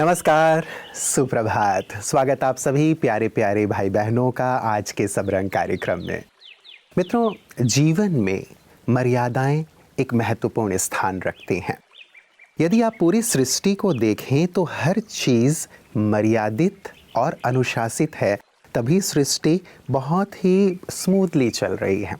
नमस्कार, सुप्रभात। स्वागत आप सभी प्यारे प्यारे भाई बहनों का आज के सबरंग कार्यक्रम में। मित्रों, जीवन में मर्यादाएं एक महत्वपूर्ण स्थान रखती हैं। यदि आप पूरी सृष्टि को देखें तो हर चीज़ मर्यादित और अनुशासित है, तभी सृष्टि बहुत ही स्मूथली चल रही है।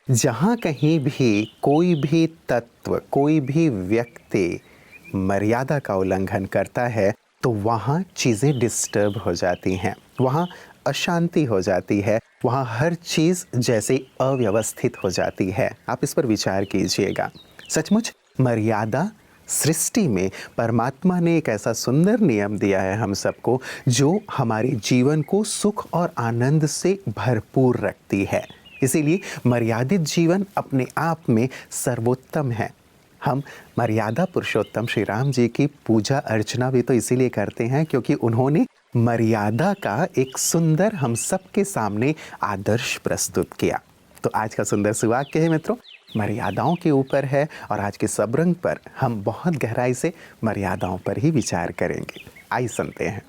जहाँ कहीं भी कोई भी तत्व, कोई भी व्यक्ति मर्यादा का उल्लंघन करता है तो वहाँ चीज़ें डिस्टर्ब हो जाती हैं, वहाँ अशांति हो जाती है, वहाँ हर चीज़ जैसे अव्यवस्थित हो जाती है। आप इस पर विचार कीजिएगा। सचमुच मर्यादा सृष्टि में परमात्मा ने एक ऐसा सुंदर नियम दिया है हम सबको, जो हमारे जीवन को सुख और आनंद से भरपूर रखती है। इसीलिए मर्यादित जीवन अपने आप में सर्वोत्तम है। हम मर्यादा पुरुषोत्तम श्री राम जी की पूजा अर्चना भी तो इसीलिए करते हैं क्योंकि उन्होंने मर्यादा का एक सुंदर हम सबके सामने आदर्श प्रस्तुत किया। तो आज का सुंदर सुवाक्य है मित्रों, मर्यादाओं के ऊपर है और आज के सबरंग पर हम बहुत गहराई से मर्यादाओं पर ही विचार करेंगे। आइए सुनते हैं।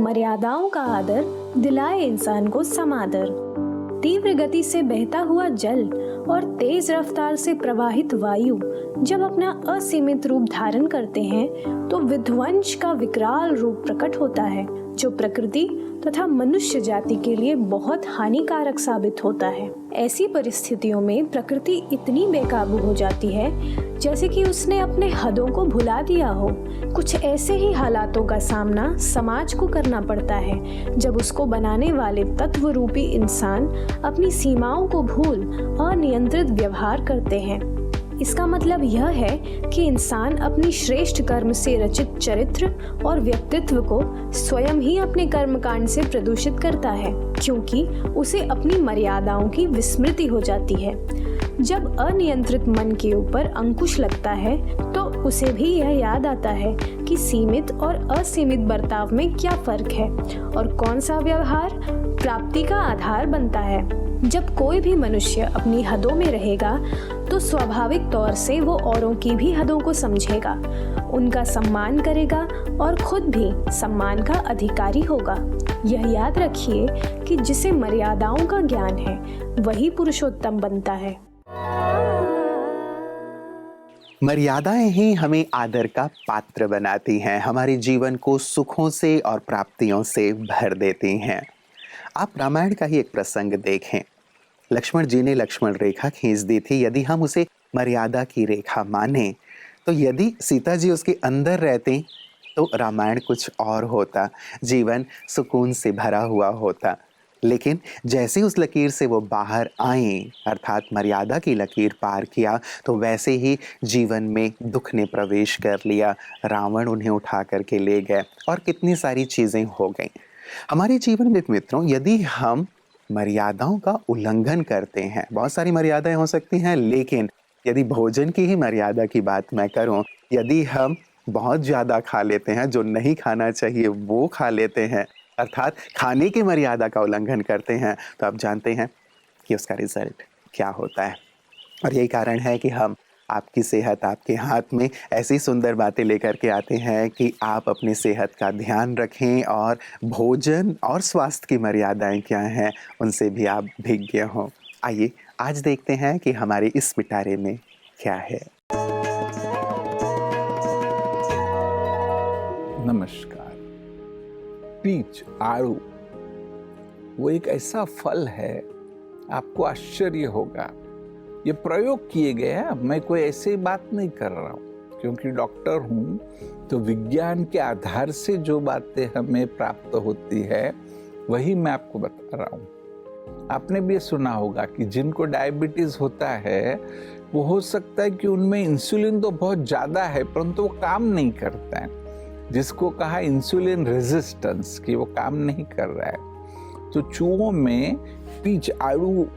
मर्यादाओं का आदर दिलाए इंसान को समादर। तीव्र गति से बहता हुआ जल और तेज रफ्तार से प्रवाहित वायु जब अपना असीमित रूप धारण करते हैं तो विध्वंस का विकराल रूप प्रकट होता है, जो प्रकृति तथा मनुष्य जाति के लिए बहुत हानिकारक साबित होता है। ऐसी परिस्थितियों में प्रकृति इतनी बेकाबू हो जाती है जैसे कि उसने अपने हदों को भुला दिया हो। कुछ ऐसे ही हालातों का सामना समाज को करना पड़ता है जब उसको बनाने वाले तत्व रूपी इंसान अपनी सीमाओं को भूल अनियंत्रित व्यवहार करते हैं। इसका मतलब यह है कि इंसान अपनी श्रेष्ठ कर्म से रचित चरित्र और व्यक्तित्व को स्वयं ही अपने कर्मकांड से प्रदूषित करता है, क्योंकि उसे अपनी मर्यादाओं की विस्मृति हो जाती है। जब अनियंत्रित मन के ऊपर अंकुश लगता है तो उसे भी यह याद आता है कि सीमित और असीमित बर्ताव में क्या फर्क है और कौन सा व्यवहार प्राप्ति का आधार बनता है। जब कोई भी मनुष्य अपनी हदों में रहेगा तो स्वाभाविक तौर से वो औरों की भी हदों को समझेगा, उनका सम्मान करेगा और खुद भी सम्मान का अधिकारी होगा। यह याद रखिए कि जिसे मर्यादाओं का ज्ञान है वही पुरुषोत्तम बनता है। मर्यादाएं ही हमें आदर का पात्र बनाती हैं, हमारे जीवन को सुखों से और प्राप्तियों से भर देती हैं। आप रामायण का ही एक प्रसंग देखें। लक्ष्मण जी ने लक्ष्मण रेखा खींच दी थी। यदि हम उसे मर्यादा की रेखा माने तो यदि सीता जी उसके अंदर रहती तो रामायण कुछ और होता, जीवन सुकून से भरा हुआ होता। लेकिन जैसे उस लकीर से वो बाहर आई, अर्थात मर्यादा की लकीर पार किया, तो वैसे ही जीवन में दुख ने प्रवेश कर लिया। रावण उन्हें उठा करके ले गए और कितनी सारी चीज़ें हो गईं। हमारे जीवन में मित्रों, यदि हम मर्यादाओं का उल्लंघन करते हैं, बहुत सारी मर्यादाएं हो सकती हैं, लेकिन यदि भोजन की ही मर्यादा की बात मैं करूं, यदि हम बहुत ज़्यादा खा लेते हैं, जो नहीं खाना चाहिए वो खा लेते हैं, अर्थात खाने की मर्यादा का उल्लंघन करते हैं, तो आप जानते हैं कि उसका रिजल्ट क्या होता है। और यही कारण है कि हम आपकी सेहत आपके हाथ में ऐसी सुंदर बातें लेकर के आते हैं कि आप अपनी सेहत का ध्यान रखें और भोजन और स्वास्थ्य की मर्यादाएं क्या हैं उनसे भी आप भिज्ञ हों। आइए आज देखते हैं कि हमारे इस पिटारे में क्या है। नमस्कार। पीच आड़ू वो एक ऐसा फल है, आपको आश्चर्य होगा। ये प्रयोग किए गए हैं, मैं कोई ऐसी बात नहीं कर रहा हूँ, क्योंकि डॉक्टर हूँ तो विज्ञान के आधार से जो बातें हमें प्राप्त होती है वही मैं आपको बता रहा हूँ। आपने भी ये सुना होगा कि जिनको डायबिटीज होता है वो हो सकता है कि उनमें इंसुलिन तो बहुत ज़्यादा है परंतु वो काम नहीं करता है, जिसको कहा इंसुलिन रेजिस्टेंस, कि वो काम नहीं कर रहा है। तो चूहों में पीच आड़ू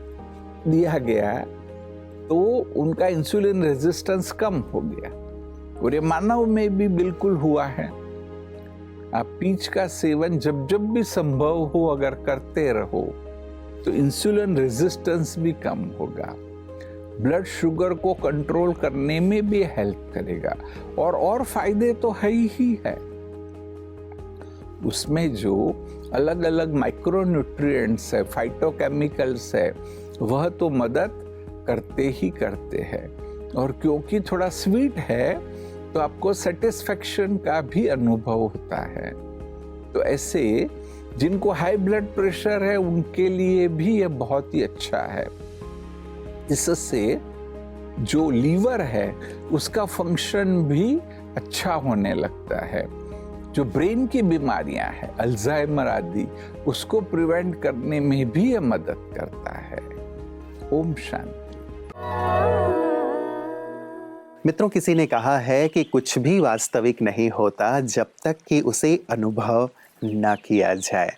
दिया गया तो उनका इंसुलिन रेजिस्टेंस कम हो गया, और ये मानव में भी बिल्कुल हुआ है। आप पीच का सेवन जब जब भी संभव हो अगर करते रहो तो इंसुलिन रेजिस्टेंस भी कम होगा। ब्लड शुगर को कंट्रोल करने में भी हेल्प करेगा, और फायदे तो है ही है। उसमें जो अलग अलग माइक्रो न्यूट्रिएंट्स है, फाइटोकेमिकल्स है, वह तो मदद करते ही करते हैं। और क्योंकि थोड़ा स्वीट है तो आपको सेटिस्फेक्शन का भी अनुभव होता है। तो ऐसे जिनको हाई ब्लड प्रेशर है उनके लिए भी ये बहुत ही अच्छा है। इससे जो लीवर है उसका फंक्शन भी अच्छा होने लगता है। जो ब्रेन की बीमारियां हैं, अल्जाइमर आदि, उसको प्रिवेंट करने में भी ये मदद करता है। ओम शांति। मित्रों, किसी ने कहा है कि कुछ भी वास्तविक नहीं होता जब तक कि उसे अनुभव न किया जाए,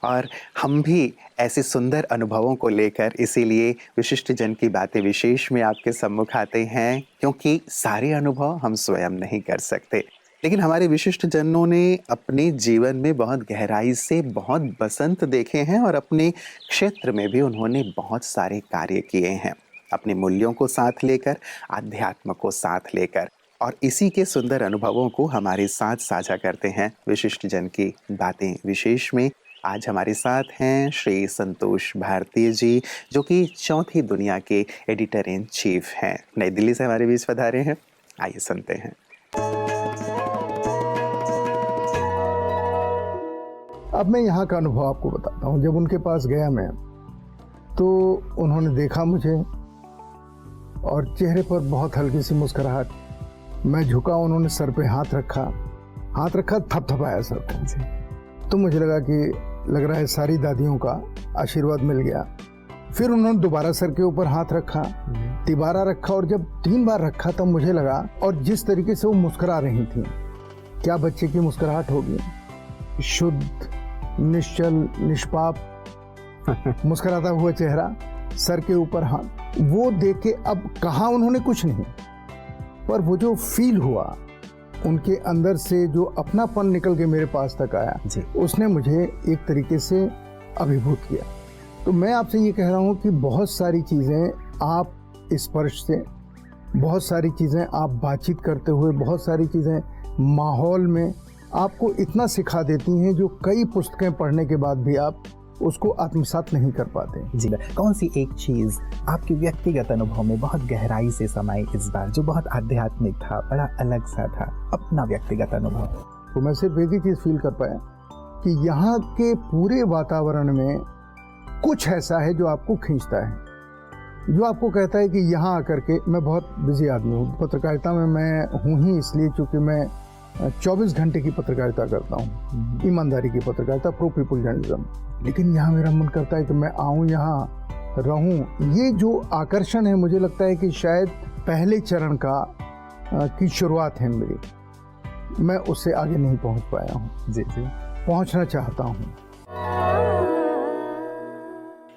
और हम भी ऐसे सुंदर अनुभवों को लेकर इसीलिए विशिष्ट जन की बातें विशेष में आपके सम्मुख आते हैं, क्योंकि सारे अनुभव हम स्वयं नहीं कर सकते, लेकिन हमारे विशिष्ट जनों ने अपने जीवन में बहुत गहराई से बहुत बसंत देखे हैं और अपने क्षेत्र में भी उन्होंने बहुत सारे कार्य किए हैं, अपने मूल्यों को साथ लेकर, आध्यात्म को साथ लेकर, और इसी के सुंदर अनुभवों को हमारे साथ साझा करते हैं विशिष्ट जन की बातें विशेष में। आज हमारे साथ हैं श्री संतोष भारतीय जी, जो कि चौथी दुनिया के एडिटर इन चीफ हैं। नई दिल्ली से हमारे बीच पधारे हैं। आइए सुनते हैं। अब मैं यहाँ का अनुभव आपको बताता हूँ। जब उनके पास गया मैं, तो उन्होंने देखा मुझे और चेहरे पर बहुत हल्की सी मुस्कुराहट। मैं झुका, उन्होंने सर पे हाथ रखा, थपथपाया सर पे। तो मुझे लगा कि लग रहा है सारी दादियों का आशीर्वाद मिल गया। फिर उन्होंने दोबारा सर के ऊपर हाथ रखा, तिबारा रखा, और जब 3 बार रखा तब मुझे लगा, और जिस तरीके से वो मुस्कुरा रही थी, क्या बच्चे की मुस्कुराहट होगी, शुद्ध, निश्चल, निष्पाप मुस्कुराता हुआ चेहरा, सर के ऊपर हाथ। वो देख के, अब कहा उन्होंने कुछ नहीं, पर वो जो फील हुआ उनके अंदर से, जो अपनापन निकल के मेरे पास तक आया, उसने मुझे एक तरीके से अभिभूत किया। तो मैं आपसे ये कह रहा हूँ कि बहुत सारी चीज़ें आप स्पर्श से, बहुत सारी चीज़ें आप बातचीत करते हुए, बहुत सारी चीज़ें माहौल में आपको इतना सिखा देती हैं, जो कई पुस्तकें पढ़ने के बाद भी आप उसको आत्मसात नहीं कर पाते। जी, कौन सी एक चीज़ आपके व्यक्तिगत अनुभव में बहुत गहराई से समाई इस बार, जो बहुत आध्यात्मिक था, बड़ा अलग सा था, अपना व्यक्तिगत अनुभव? तो मैं सिर्फ एक ही चीज़ फील कर पाया कि यहाँ के पूरे वातावरण में कुछ ऐसा है जो आपको खींचता है, जो आपको कहता है कि यहाँ आकर के, मैं बहुत बिजी आदमी हूँ, पत्रकारिता में मैं हूँ ही इसलिए चूँकि मैं 24 घंटे की पत्रकारिता करता हूँ, ईमानदारी की पत्रकारिता, प्रो पीपल जर्नलिज्म। लेकिन यहाँ मेरा मन करता है कि मैं आऊँ, यहाँ रहूँ। ये जो आकर्षण है, मुझे लगता है कि शायद पहले चरण की शुरुआत है मेरी। मैं उससे आगे नहीं पहुँच पाया हूँ। जी, पहुँचना चाहता हूँ।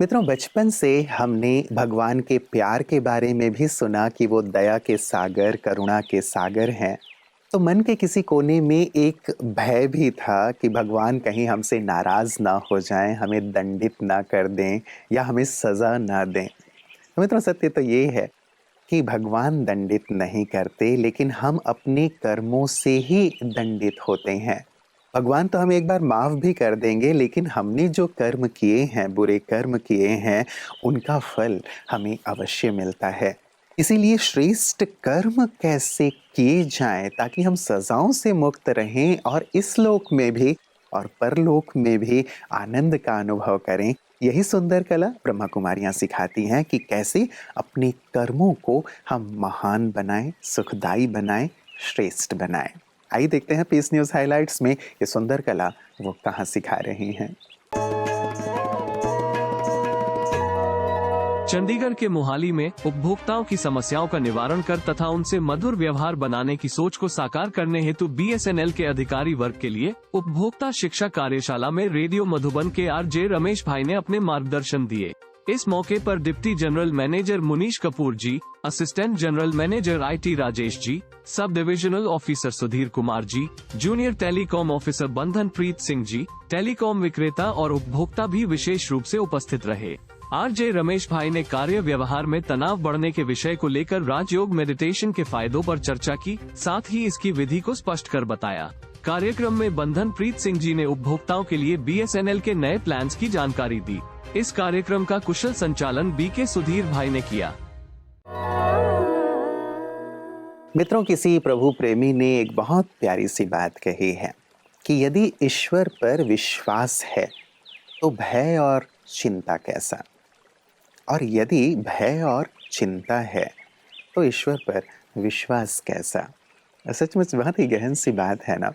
मित्रों, बचपन से हमने भगवान के प्यार के बारे में भी सुना कि वो दया के सागर, करुणा के सागर हैं। तो मन के किसी कोने में एक भय भी था कि भगवान कहीं हमसे नाराज़ ना हो जाएं, हमें दंडित ना कर दें या हमें सज़ा ना दें। तो मित्रों, सत्य तो ये है कि भगवान दंडित नहीं करते, लेकिन हम अपने कर्मों से ही दंडित होते हैं। भगवान तो हमें एक बार माफ़ भी कर देंगे, लेकिन हमने जो कर्म किए हैं, बुरे कर्म किए हैं, उनका फल हमें अवश्य मिलता है। इसीलिए श्रेष्ठ कर्म कैसे किए जाएं ताकि हम सजाओं से मुक्त रहें और इस लोक में भी और परलोक में भी आनंद का अनुभव करें। यही सुंदर कला ब्रह्मा कुमारियाँ सिखाती हैं कि कैसे अपने कर्मों को हम महान बनाएं, सुखदायी बनाएं, श्रेष्ठ बनाएं। आइए देखते हैं पीस न्यूज़ हाइलाइट्स में ये सुंदर कला वो कहाँ सिखा रही हैं। चंडीगढ़ के मोहाली में उपभोक्ताओं की समस्याओं का निवारण कर तथा उनसे मधुर व्यवहार बनाने की सोच को साकार करने हेतु BSNL के अधिकारी वर्ग के लिए उपभोक्ता शिक्षा कार्यशाला में रेडियो मधुबन के RJ रमेश भाई ने अपने मार्गदर्शन दिए। इस मौके पर deputy general manager Munish Kapoor ji, assistant general manager IT Rajesh ji, sub divisional officer Sudhir Kumar ji, junior telecom officer Bandhan Preet Singh ji, telecom विक्रेता और उपभोक्ता भी विशेष रूप से उपस्थित रहे। आरजे रमेश भाई ने कार्य व्यवहार में तनाव बढ़ने के विषय को लेकर राजयोग मेडिटेशन के फायदों पर चर्चा की, साथ ही इसकी विधि को स्पष्ट कर बताया। कार्यक्रम में बंधन प्रीत सिंह जी ने उपभोक्ताओं के लिए BSNL के नए प्लान्स की जानकारी दी। इस कार्यक्रम का कुशल संचालन BK सुधीर भाई ने किया। मित्रों, किसी प्रभु प्रेमी ने एक बहुत प्यारी सी बात कही है कि यदि ईश्वर पर विश्वास है तो भय और चिंता कैसा, और यदि भय और चिंता है तो ईश्वर पर विश्वास कैसा। सचमुच बहुत ही गहन सी बात है ना।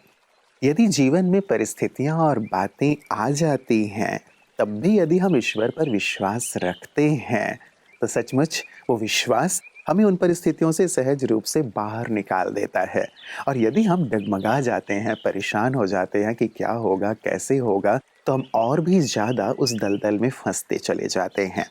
यदि जीवन में परिस्थितियां और बातें आ जाती हैं, तब भी यदि हम ईश्वर पर विश्वास रखते हैं तो सचमुच वो विश्वास हमें उन परिस्थितियों से सहज रूप से बाहर निकाल देता है। और यदि हम डगमगा जाते हैं, परेशान हो जाते हैं कि क्या होगा, कैसे होगा, तो हम और भी ज़्यादा उस दलदल में फंसते चले जाते हैं।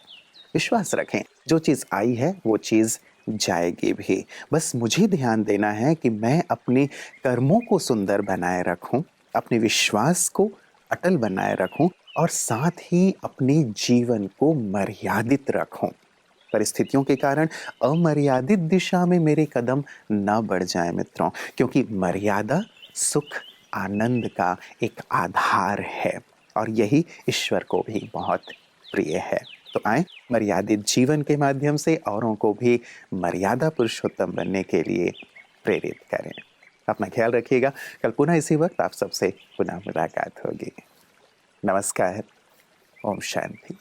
विश्वास रखें, जो चीज़ आई है वो चीज़ जाएगी भी। बस मुझे ध्यान देना है कि मैं अपने कर्मों को सुंदर बनाए रखूं, अपने विश्वास को अटल बनाए रखूं और साथ ही अपने जीवन को मर्यादित रखूं। परिस्थितियों के कारण अमर्यादित दिशा में मेरे कदम न बढ़ जाएं मित्रों, क्योंकि मर्यादा सुख आनंद का एक आधार है और यही ईश्वर को भी बहुत प्रिय है। तो आए मर्यादित जीवन के माध्यम से औरों को भी मर्यादा पुरुषोत्तम बनने के लिए प्रेरित करें। अपना ख्याल रखिएगा। कल पुनः इसी वक्त आप सबसे पुनः मुलाकात होगी। नमस्कार। ओम शांति।